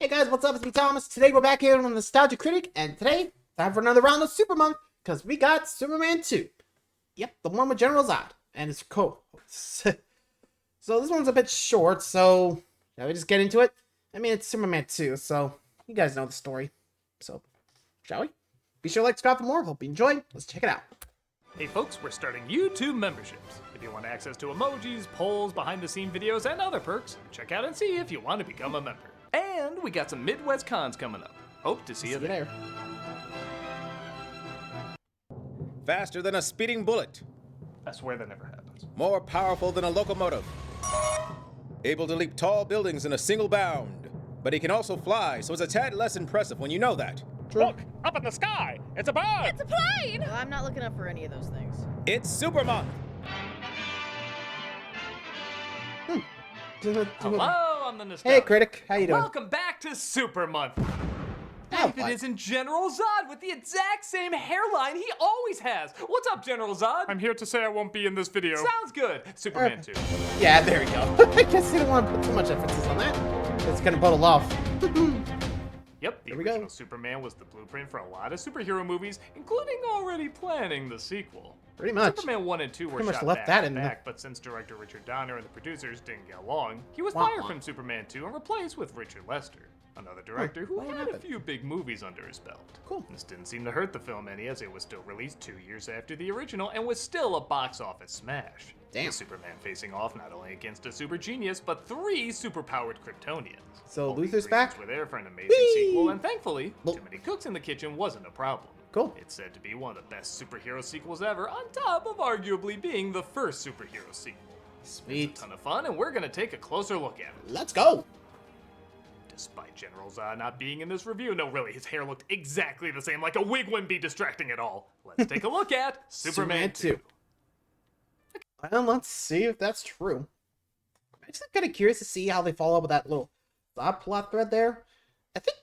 Hey guys, what's up? It's me, Thomas. Today we're back here on Nostalgia Critic, and today, time for another round of Super Month, because we got Superman 2. Yep, the one with General Zod, and it's cool. So this one's a bit short, so shall we just get into it? I mean, it's Superman 2, so you guys know the story. So, shall we? Be sure to like, subscribe for more. Hope you enjoy. Let's check it out. Hey folks, we're starting YouTube memberships. If you want access to emojis, polls, behind-the-scene videos, and other perks, check out and see if you want to become a member. And we got some Midwest cons coming up. Hope to see you there. Faster than a speeding bullet. I swear that never happens. More powerful than a locomotive. Able to leap tall buildings in a single bound. But he can also fly, so it's a tad less impressive when you know that. Look, up in the sky! It's a bird! It's a plane! No, I'm not looking up for any of those things. It's Super Month. Hello, I'm the Nostalgia. Hey, Critic. How you doing? Welcome back to Super Month. Oh, It isn't General Zod with the exact same hairline he always has. What's up, General Zod? I'm here to say I won't be in this video. Sounds good. Superman 2. Yeah, there we go. I guess you don't want to put too much emphasis on that. It's gonna pull off. Yep, the There we go. original Superman was the blueprint for a lot of superhero movies, including already planning the sequel. Pretty much. Superman 1 and 2 were Pretty much shot left back that to in there. back, but since director Richard Donner and the producers didn't get along, he was Wah, fired wah. from Superman 2 and replaced with Richard Lester, another director who what had a happened? few big movies under his belt. Cool. This didn't seem to hurt the film any, as it was still released 2 years after the original and was still a box office smash. Damn. With Superman facing off not only against a super genius, but 3 superpowered Kryptonians. So All the Luther's ingredients back? were there for an amazing Whee! sequel, and thankfully, Well- too many cooks in the kitchen wasn't a problem. Cool. It's said to be one of the best superhero sequels ever, on top of arguably being the first superhero sequel. Sweet. It's a ton of fun, and we're gonna take a closer look at it. Let's go. Despite General Zod not being in this review, no, really, his hair looked exactly the same, like a wig wouldn't be distracting at all. Let's take a look at Superman 2. Well, let's see if that's true. I'm just kind of curious to see how they follow up with that little Zod plot thread there.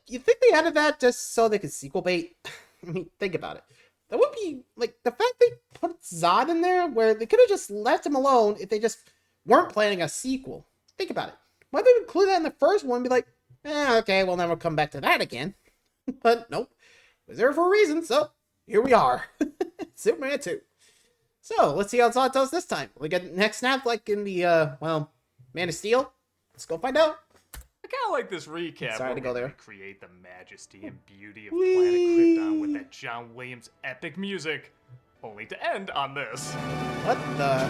You think they added that just so they could sequel bait? I mean, think about it. That would be, like, the fact they put Zod in there, where they could have just left him alone if they just weren't planning a sequel. Think about it. Why they include that in the first one and be like, okay, we'll never come back to that again. But nope. It was there for a reason, so here we are. Superman 2. So, let's see how Zod does this time. We get next snap like in the, Man of Steel? Let's go find out. I kind of like this recap. Sorry to go there. Create the majesty and beauty of Whee! Planet Krypton with that John Williams epic music, only to end on this. What the?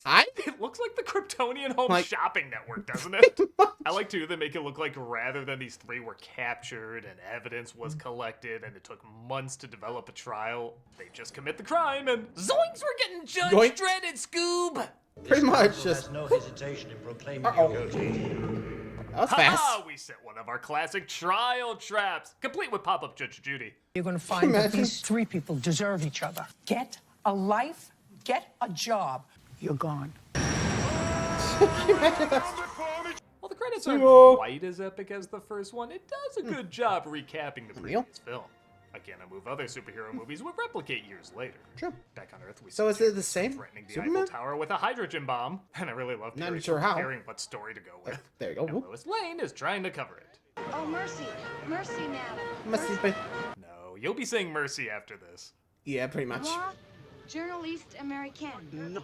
Hi? It looks like the Kryptonian Home Like- Shopping Network, doesn't it? I like too, they make it look like rather than these 3 were captured and evidence was collected and it took months to develop a trial, they just commit the crime and zoinks, we're getting Judge Yoink. Dredd, Scoob! Pretty much Council just. has no hesitation in proclaiming Uh-oh. you guilty. That was fast. Ha! We set one of our classic trial traps, complete with pop-up Judge Judy. You're going to find that Imagine. these 3 people deserve each other. Get a life, get a job. You're gone. While the credits See aren't ya. quite as epic as the first one, it does a good job recapping the Real? previous film. Again, a move other superhero movies would replicate years later. True. Back on Earth, we So see is it the Superman same threatening the Superman? Eiffel Tower with a hydrogen bomb, and I really love Not Terry sure how. preparing what story to go with. There you go. And Whoop. Lois Lane is trying to cover it. Oh, mercy. Mercy, madam. Must have been. No, you'll be saying mercy after this. Yeah, pretty much. Moi, journaliste américaine.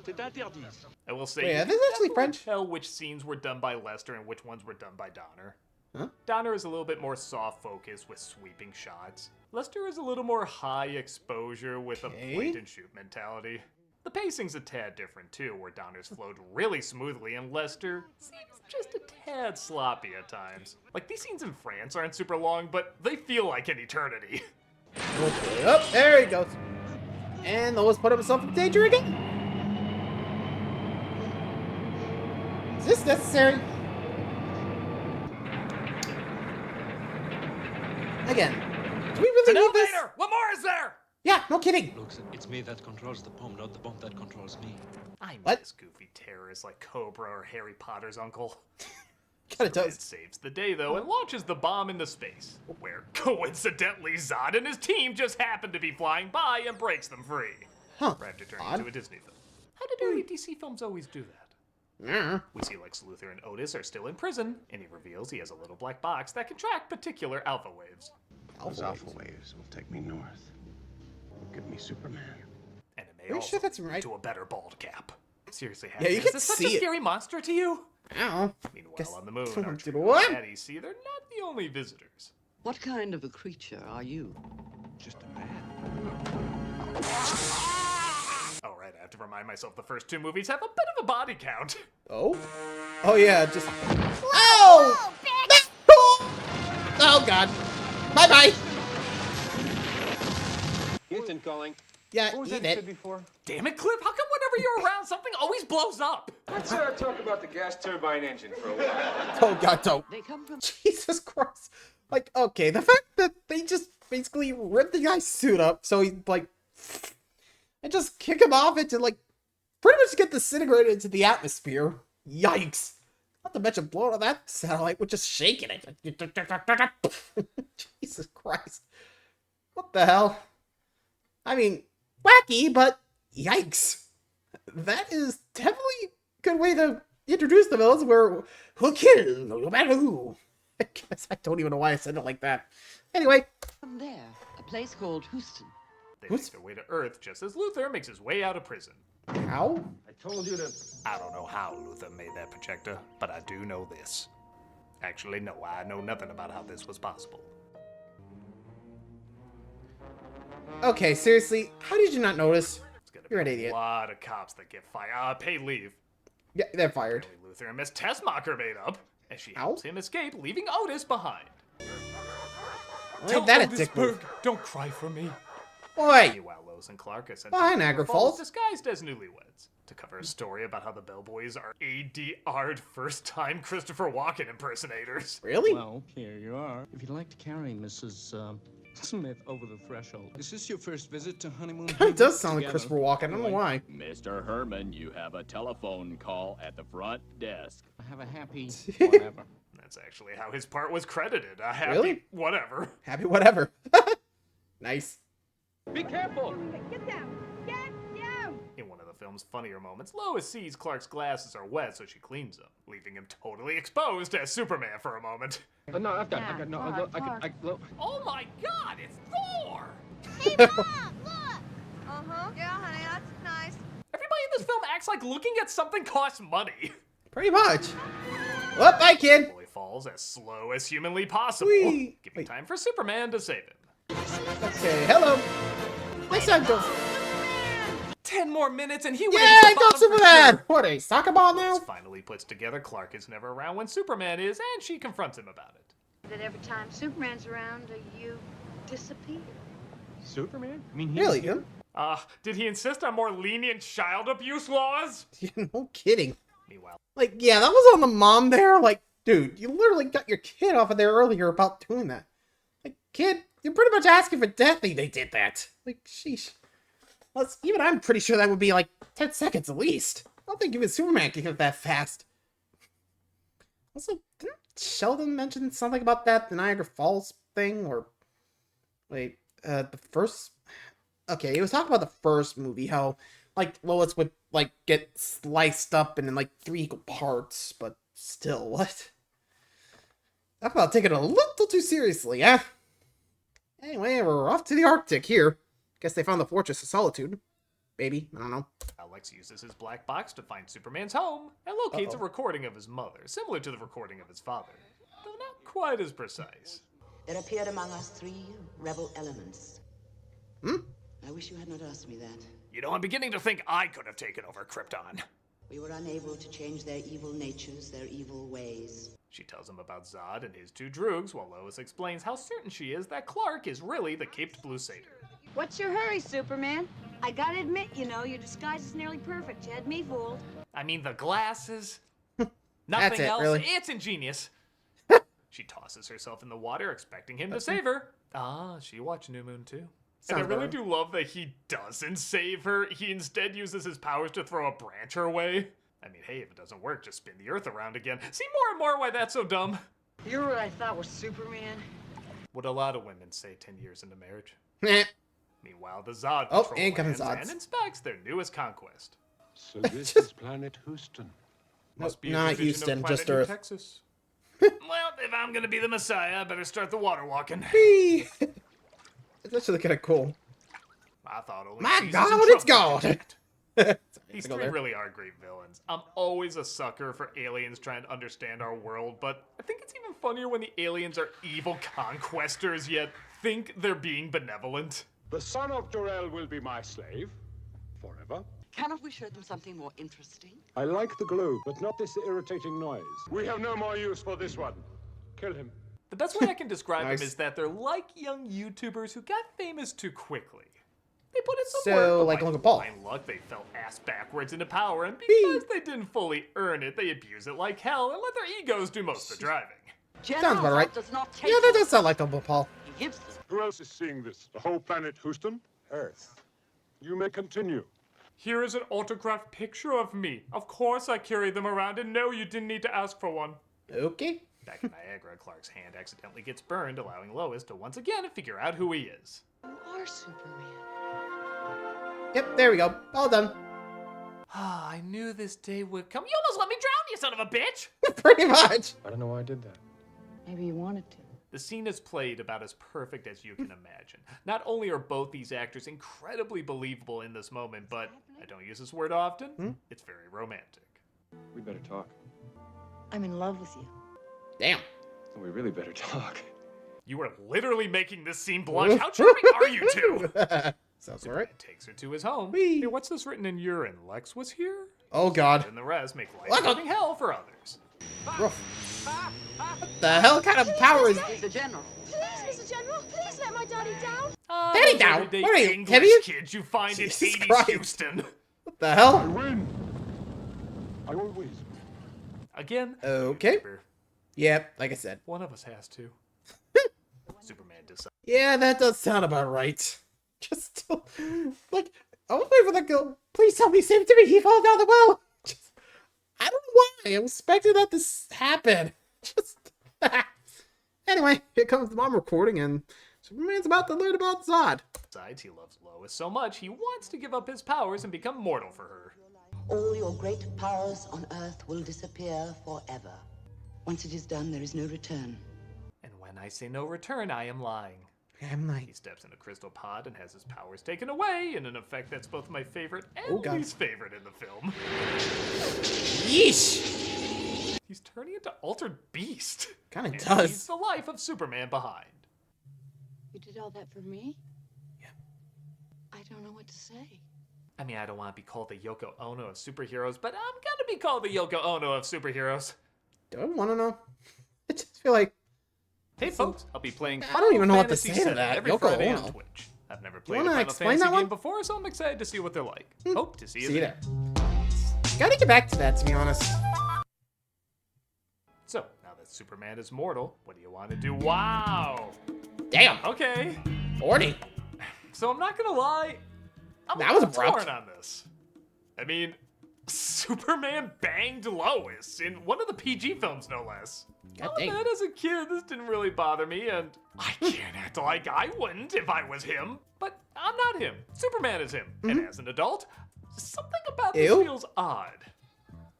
I will say, Wait, you are can these actually definitely French? tell which scenes were done by Lester and which ones were done by Donner. Huh? Donner is a little bit more soft focus with sweeping shots. Lester is a little more high exposure with Okay. a point and shoot mentality. The pacing's a tad different too, where Donner's flowed really smoothly and Lester seems just a tad sloppy at times. Like, these scenes in France aren't super long, but they feel like an eternity. Okay. Oh, there he goes. And Lois put himself in danger again. Is this necessary? Again. Do we It's really an need this? elevator! What more is there? Yeah, no kidding. Look, it's me that controls the bomb, not the bomb that controls me. I What? miss goofy terrorists like Cobra or Harry Potter's uncle. Kinda Superman does. saves the day, though, and launches the bomb into space, where, coincidentally, Zod and his team just happen to be flying by and breaks them free. Huh. Raptor turned Odd. into a Disney film. How did early DC films always do that? Yeah. We see Lex Luthor and Otis are still in prison, and he reveals he has a little black box that can track particular alpha waves. Those alpha waves will take me north. Give me Superman. And it may Pretty also sure that's lead right. to a better bald cap. Seriously, Yeah, you is can this such see a it. scary monster to you? Ow. Meanwhile, Guess- on the moon, our Dude, trio what? of baddies see they're not the only visitors. What kind of a creature are you? Just a man. Oh, right, I have to remind myself the first two movies have a bit of a body count. Oh? Oh, yeah, just... Oh! Oh, God. Bye-bye. Houston calling. Yeah, eat it. before? Damn it, Cliff, how come whenever you're around, something always blows up? Let's talk about the gas turbine engine for a while. Oh, God, don't. They come from Jesus Christ. Like, okay, the fact that they just basically rip the guy's suit up so he's, like... And just kick him off into, like, pretty much get disintegrated into the atmosphere. Yikes. Not to mention blowing up that satellite with just shaking it. Jesus Christ. What the hell? I mean, wacky, but yikes. That is definitely a good way to introduce the villains where who'll kill no matter who. I guess I don't even know why I said it like that. Anyway, From there, a place called Houston. They make their way to Earth just as Luthor makes his way out of prison. how? I told you to. I don't know how Luthor made that projector, but I do know this. Actually, no, I know nothing about how this was possible. Okay, seriously, how did you not notice? It's gonna You're be an idiot. a lot of cops that get fired. Paid leave. Yeah, they're fired. Apparently Luthor and Miss Tessmacher made up, and she Ow. helps him escape, leaving Otis behind. Ain't that a dick move? don't cry for me. Boy! Meanwhile, Lois and Clark are sent Bye, to Niagara Falls Falls. disguised as newlyweds to cover a story about how the Bellboys are ADR'd first-time Christopher Walken impersonators. Really? Well, here you are. If you'd like to carry Mrs. Smith over the threshold. Is this your first visit to honeymoon? It does sound like Christopher Walken, I don't know why. Mr. Herman, you have a telephone call at the front desk. Have a happy whatever. That's actually how his part was credited. A happy Really? whatever. Happy whatever. Nice. Be careful! Get down! Get down! In one of the film's funnier moments, Lois sees Clark's glasses are wet, so she cleans them, leaving him totally exposed as Superman for a moment. No, I've got, no, look. Oh my god, it's Thor! Hey, Mom! Look! Uh-huh. Yeah, honey, that's nice. Everybody in this film acts like looking at something costs money. Pretty much. Oh, bye, kid. Boy falls as slow as humanly possible, Whee! giving Wait. time for Superman to save him. Okay, hello. Next time, go. 10 more minutes and he would Yeah, hit the go bottom for Superman! sure. What, a soccer ball now? Lois finally puts together Clark is never around when Superman is, and she confronts him about it. That every time Superman's around, you disappear. Superman? I mean, Really, him? Did he insist on more lenient child abuse laws? No kidding. Meanwhile, Like, yeah, that was on the mom there. Like, dude, you literally got your kid off of there earlier about doing that. Like, kid, you're pretty much asking for death. They did that. Like, sheesh. Even I'm pretty sure that would be like 10 seconds at least. I don't think even Superman can get that fast. Also, didn't Sheldon mention something about that, the Niagara Falls thing? Or, wait, the first... Okay, he was talking about the first movie, how, like, Lois would, like, get sliced up in, like, 3 equal parts, but still, what? Talk about taking it a little too seriously, eh? Anyway, we're off to the Arctic here. Guess they found the Fortress of Solitude. Maybe, I don't know. Alex uses his black box to find Superman's home and locates a recording of his mother, similar to the recording of his father, though not quite as precise. There appeared among us 3 rebel elements. Hmm? I wish you had not asked me that. You know, I'm beginning to think I could have taken over Krypton. We were unable to change their evil natures, their evil ways. She tells him about Zod and his 2 droogs, while Lois explains how certain she is that Clark is really the Caped Blue Satyr. What's your hurry, Superman? I gotta admit, you know, your disguise is nearly perfect. You had me fooled. I mean, the glasses. That's Nothing it, else. really. It's ingenious. She tosses herself in the water, expecting him to save her. Ah, she watched New Moon too. And I Sounds really better. do love that he doesn't save her. He instead uses his powers to throw a branch her way. I mean, hey, if it doesn't work, just spin the Earth around again. See more and more why that's so dumb. You're what I thought was Superman. What a lot of women say 10 years into marriage. Eh. Meanwhile, the Zod Oh, patrol and coming lands Zods. and inspects their newest conquest. So this is planet Houston. Must be a not division of Houston, Planet just New Earth. Texas. Well, if I'm gonna be the Messiah, I better start the water walking. Whee! It's actually kind of cool. I thought only My Jesus God, and it's Trump could do God. that. These Let's go three there. really are great villains. I'm always a sucker for aliens trying to understand our world, but I think it's even funnier when the aliens are evil conquestors, yet think they're being benevolent. The son of Jor-El will be my slave. Forever. Cannot we show them something more interesting? I like the globe, but not this irritating noise. We have no more use for this one. Kill him. The best way I can describe Nice. them is that they're like young YouTubers who got famous too quickly. They put in some So, work, but like by Uncle Paul. fine luck, they fell ass backwards into power, and because they didn't fully earn it, they abuse it like hell and let their egos do most of the driving. Sounds about right. Does not take Yeah, that does sound like Uncle Paul. He gives them. Who else is seeing this? The whole planet, Houston? Earth. You may continue. Here is an autographed picture of me. Of course I carry them around, and no, you didn't need to ask for one. Okay. Back in Niagara, Clark's hand accidentally gets burned, allowing Lois to once again figure out who he is. You are Superman. Yep, there we go. All done. Ah, I knew this day would come. You almost let me drown, you son of a bitch! Pretty much. I don't know why I did that. Maybe you wanted to. The scene is played about as perfect as you can imagine. Not only are both these actors incredibly believable in this moment, but I don't use this word often, it's very romantic. We better talk. I'm in love with you. Damn. We really better talk. You are literally making this scene blush. How charming are you two? Sounds alright. Takes her to his home. Whee. Hey, what's this written in urine? Lex was here? Oh God. And the rest make life What? living hell for others. Rough. What the hell kind of power is He's the general. Please, Mr. General, please let my daddy down. Daddy Those down? everyday What are you, English Timmy? kids you find Jesus in 80s Christ. Houston. What the hell? I win. I always. Again. Okay. Yep, like I said. One of us has to. Superman decides. Yeah, that does sound about right. Just like I was waiting for that girl. Please tell me, save it to me. He fell down the well. Just, I don't know why. I was expecting that to happen. Just anyway, here comes the mom recording, and Superman's about to learn about Zod. Besides, he loves Lois so much he wants to give up his powers and become mortal for her. All your great powers on Earth will disappear forever. Once it is done, there is no return. And when I say no return, I am lying. I'm like, He steps in a crystal pod and has his powers taken away in an effect that's both my favorite and Oh, God. least favorite in the film. yeesh. He's turning into Altered Beast. Kinda And does. leaves the life of Superman behind. You did all that for me? Yeah. I don't know what to say. I mean, I don't want to be called the Yoko Ono of superheroes, but I'm gonna be called the Yoko Ono of superheroes. Do I want to know? I just feel like Hey folks, I'll be playing I don't even know what to Fantasy say to VII that. every Yoko Friday Ono. on Twitch. I've never played a wanna Final explain Fantasy that one? game before, so I'm excited to see what they're like. Hope to see you see you there. there. Gotta get back to that, to be honest. So, now that Superman is mortal, what do you want to do? Wow! Damn. Okay. 40. So I'm not gonna lie, I'm That a was little abrupt. torn on this. I mean, Superman banged Lois in one of the PG films, no less. God I'll dang. admit, as a kid, this didn't really bother me, and I can't act like I wouldn't if I was him. But I'm not him. Superman is him. And as an adult, something about this Ew. feels odd.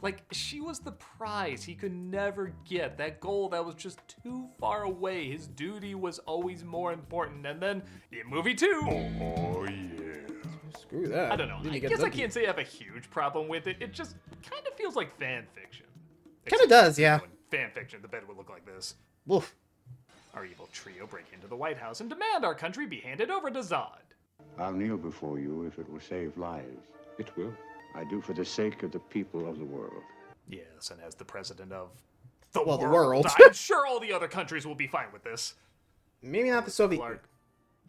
Like, she was the prize he could never get. That goal that was just too far away. His duty was always more important. And then, in movie 2, oh yeah. Screw that. I don't know. Didn't I get guess I lucky. can't say I have a huge problem with it. It just kind of feels like fan fiction. Kinda does, yeah. In fan fiction, the bed would look like this. Woof. Our evil trio break into the White House and demand our country be handed over to Zod. I'll kneel before you if it will save lives. It will. I do for the sake of the people of the world. Yes, and as the president of the Well, the world, world. I'm sure all the other countries will be fine with this. Maybe not the Soviet. Clark,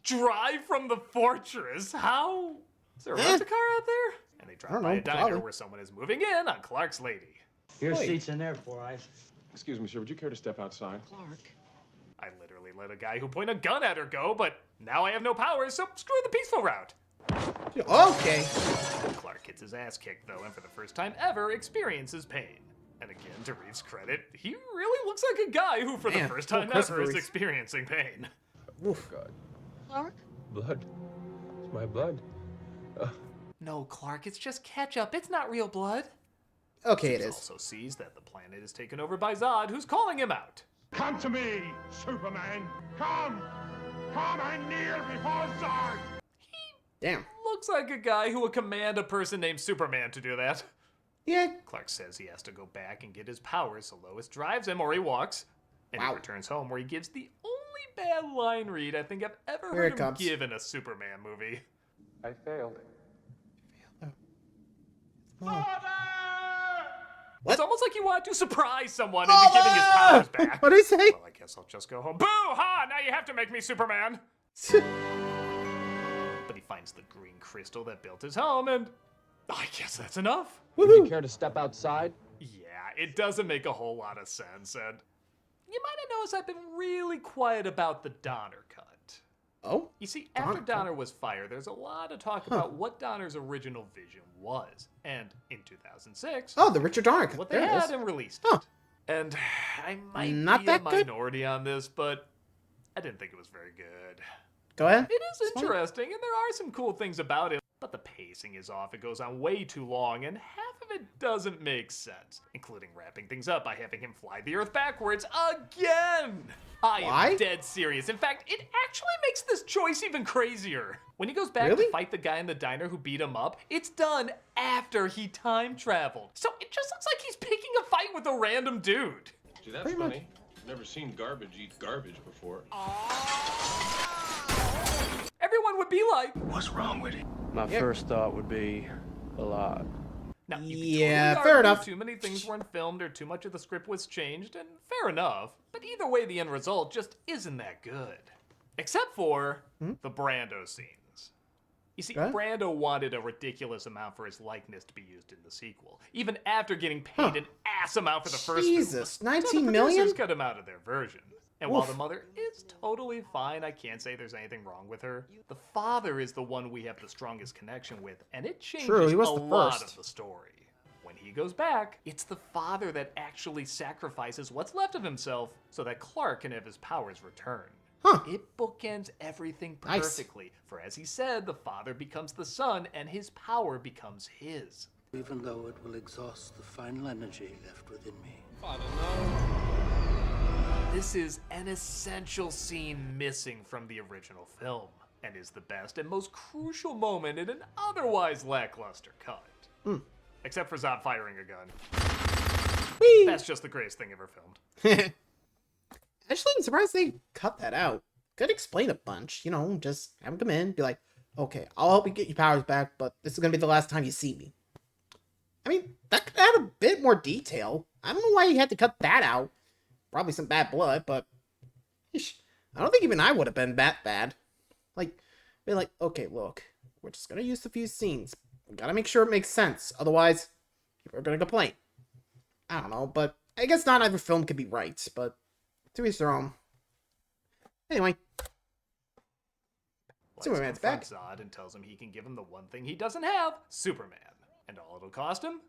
drive from the fortress. How? Is there a rent-a-car out there? And they drive don't by know, a diner probably. where someone is moving in on Clark's lady. Your Wait. seat's in there, boys. Excuse me, sir. Would you care to step outside? Clark. I literally let a guy who pointed a gun at her go, but now I have no powers, so screw the peaceful route. Okay. Clark gets his ass kicked, though, and for the first time ever experiences pain. And again, to Reeves' credit, he really looks like a guy who, for Man, the first poor time Christopher ever, is Reeves. experiencing pain. Oof. Clark? Blood. It's my blood. No, Clark, it's just ketchup. It's not real blood. Okay, it Zeus is. also sees that the planet is taken over by Zod, who's calling him out. Come to me, Superman! Come! Come and kneel before Zod! Damn. Looks like a guy who would command a person named Superman to do that. Yeah. Clark says he has to go back and get his powers, so Lois drives him, or he walks. And he returns home, where he gives the only bad line read I think I've ever Here heard it him comes. give in a Superman movie. I failed. It's almost like he wanted to surprise someone into giving his powers back. What did he say? Well, I guess I'll just go home. Boo! Ha! Now you have to make me Superman! But he finds the green crystal that built his home, and I guess that's enough. Would you care to step outside? Yeah, it doesn't make a whole lot of sense, and you might have noticed I've been really quiet about the Donner cut. Oh? You see, after Donner was fired, there's a lot of talk about what Donner's original vision was. And in 2006... Oh, the Richard Donner cut. What they There it had is. and released Huh. it. And I might Not be that a good? minority on this, but I didn't think it was very good. Go ahead. It is interesting, and there are some cool things about it, but the pacing is off. It goes on way too long, and half of it doesn't make sense, including wrapping things up by having him fly the Earth backwards again. I am dead serious. In fact, it actually makes this choice even crazier. When he goes back to fight the guy in the diner who beat him up, it's done after he time traveled. So it just looks like he's picking a fight with a random dude. See, that's funny. Never seen garbage eat garbage before. Everyone would be like, What's wrong with it? My first thought would be a lot. Now, you Yeah, could totally fair argue enough. Too many things weren't filmed or too much of the script was changed, and fair enough. But either way, the end result just isn't that good. Except for the Brando scenes. You see, Brando wanted a ridiculous amount for his likeness to be used in the sequel, even after getting paid an ass amount for the first Jesus, film. 19 so the million? producers cut him out of their version. And while Oof. the mother is totally fine, I can't say there's anything wrong with her. The father is the one we have the strongest connection with, and it changes True, he was a the lot first. of the story. When he goes back, it's the father that actually sacrifices what's left of himself so that Clark can have his powers return. Huh. It bookends everything Nice. perfectly, for as he said, the father becomes the son and his power becomes his. Even though it will exhaust the final energy left within me. Father, no. This is an essential scene missing from the original film, and is the best and most crucial moment in an otherwise lackluster cut. Except for Zod firing a gun. That's just the greatest thing ever filmed. Actually, I'm surprised they cut that out. Could explain a bunch, you know, just have him come in, be like, okay, I'll help you get your powers back, but this is gonna be the last time you see me. I mean, that could add a bit more detail. I don't know why you had to cut that out. Probably some bad blood, but I don't think even I would have been that bad. Like, be like, okay, look, we're just gonna use a few scenes. We gotta make sure it makes sense, otherwise, people are gonna complain. I don't know, but I guess not every film could be right, but to each their own. Anyway, Superman's back. Zod and tells him he can give him the one thing he doesn't have, Superman. And all it'll cost him?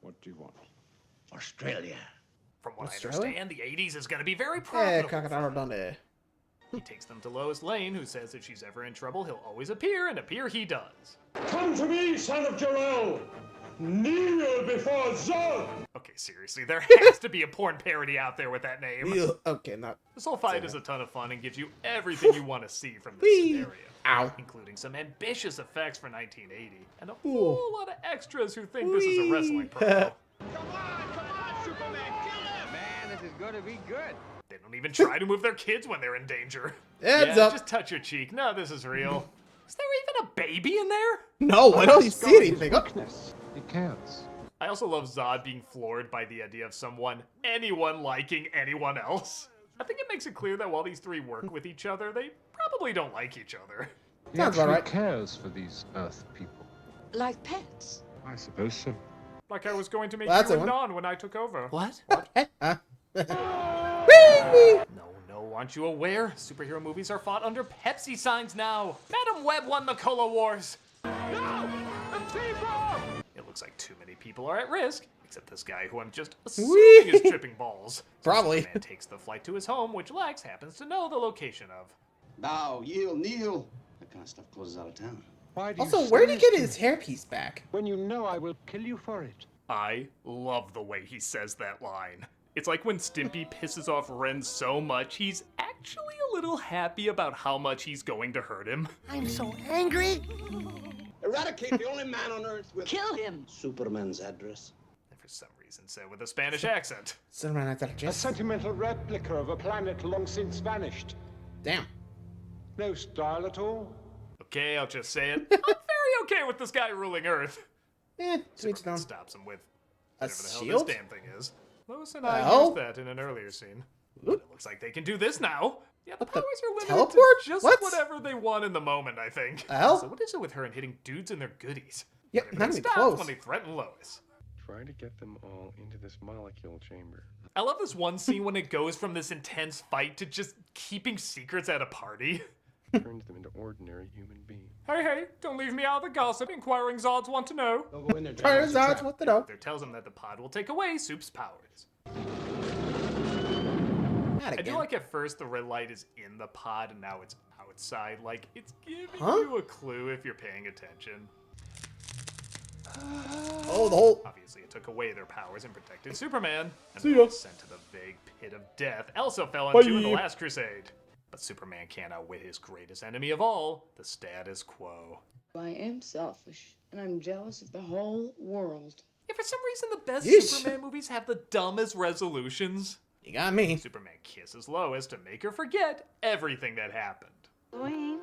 What do you want? Australia. From what Australia? I understand, the 80s is going to be very Hey, profitable. Crocodile Dundee. He takes them to Lois Lane, who says if she's ever in trouble, he'll always appear, and appear he does. Come to me, son of Jor-El! Kneel before Zod! Okay, seriously, there has to be a porn parody out there with that name. Okay, not. This whole fight is a ton of fun and gives you everything you want to see from this scenario. Ow. Including some ambitious effects for 1980, and a whole lot of extras who think this is a wrestling promo. Come on, Superman, kill him! Man, this is gonna be good. They don't even try to move their kids when they're in danger. Heads yeah, up. just touch your cheek. No, this is real. Is there even a baby in there? No, I don't see anything. It counts. I also love Zod being floored by the idea of anyone liking anyone else. I think it makes it clear that while these three work with each other, they probably don't like each other. He Sounds about actually right. cares for these Earth people. Like pets. I suppose so. Like I was going to make Well, that's you a a one. non when I took over. What? Whee! No, aren't you aware? Superhero movies are fought under Pepsi signs now. Madam Web won the Cola Wars. No! The people! It looks like too many people are at risk, except this guy who I'm just Whee! assuming is tripping balls. So Probably. Superman takes the flight to his home, which Lex happens to know the location of. Bow, yield, kneel. That kind of stuff closes out of town. Why do Also, you where say did he it get to his me? hairpiece back? When you know I will kill you for it. I love the way he says that line. It's like when Stimpy pisses off Ren so much, he's actually a little happy about how much he's going to hurt him. I'm so angry. Eradicate the only man on Earth with... Kill him! Superman's address. And for some reason said with a Spanish accent. Superman, I thought A just. sentimental replica of a planet long since vanished. Damn. No style at all. Okay, I'll just say it. I'm very okay with this guy ruling Earth. Sweet Superman stone. stops him with A whatever the hell shield? this damn thing is. Lois and I hell? used that in an earlier scene. But it looks like they can do this now. Yeah, the What the- powers are limited teleport? to just What? whatever they want in the moment, I think. Hell? So what is it with her and hitting dudes and their goodies? Yeah, But not everything even stops close. when they threaten Lois. Try to get them all into this molecule chamber. I love this one scene when it goes from this intense fight to just keeping secrets at a party. Turns them into ordinary human beings. Hey, don't leave me out of the gossip. Inquiring Zods want to know. Don't go in there, Turns General. out what to know. There tells him that the pod will take away Soup's powers. Not I do again. like at first the red light is in the pod and now it's outside. Like, it's giving Huh? you a clue if you're paying attention. Oh, the whole. Obviously, it took away their powers and protected Superman. And See they ya. were sent to the vague pit of death Elsa fell Bye. into in the Last Crusade. But Superman can't outwit his greatest enemy of all, the status quo. I am selfish, and I'm jealous of the whole world. Yeah, for some reason, the best Yeesh. Superman movies have the dumbest resolutions. You got me. Superman kisses Lois to make her forget everything that happened. Dwayne,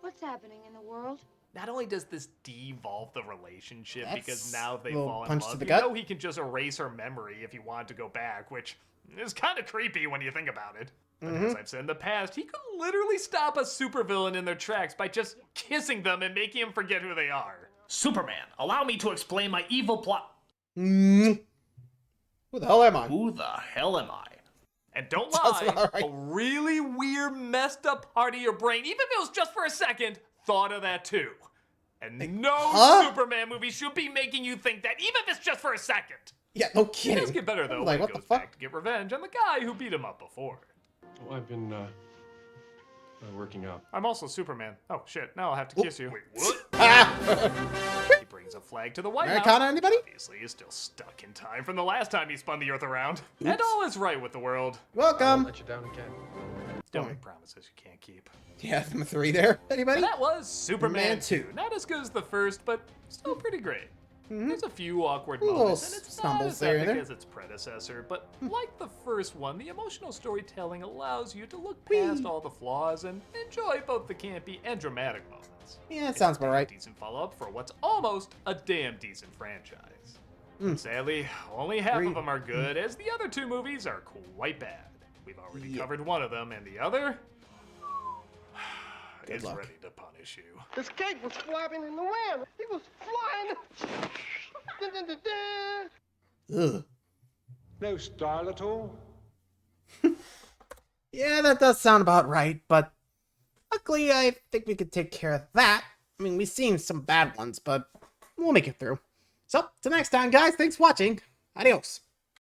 what's happening in the world? Not only does this devolve the relationship That's because now they a little fall in punch to love, the you gut. know he can just erase her memory if he wanted to go back, which is kind of creepy when you think about it. But Mm-hmm. as I've said in the past, he could literally stop a supervillain in their tracks by just kissing them and making them forget who they are. Superman, allow me to explain my evil plot. Who the hell am I? Who the hell am I? And don't Sounds lie, about right. a really weird, messed up part of your brain, even if it was just for a second, thought of that too. And no huh? Superman movie should be making you think that, even if it's just for a second. Yeah, no It kidding. does get better though I'm when like, it what the goes fuck? back to get revenge on the guy who beat him up before. Oh, I've been, working out. I'm also Superman. Oh shit, now I'll have to kiss you. Wait, what? Ah! He brings a flag to the White Americana, House. anybody? Obviously, he's still stuck in time from the last time he spun the Earth around. And all is right with the world. I won't Welcome. let you down again. Don't make promises you can't keep. Yeah, number 3 there. Anybody? And that was Superman Man 2. 2. Not as good as the first, but still pretty great. There's a few awkward Little moments, and it's not stumbles as there and epic there. as its predecessor, but like the first one, the emotional storytelling allows you to look past all the flaws and enjoy both the campy and dramatic moments. Yeah, that sounds about right. Decent follow-up for what's almost a damn decent franchise. Sadly, only half of them are good, as the other 2 movies are quite bad. We've already covered one of them, and the other is luck. ready to punish you. This cake was flapping in the wind. He was flying. Ugh. No style at all. Yeah, that does sound about right, but luckily I think we could take care of that. I mean, we've seen some bad ones, but we'll make it through. So, till next time, guys, thanks for watching. Adios.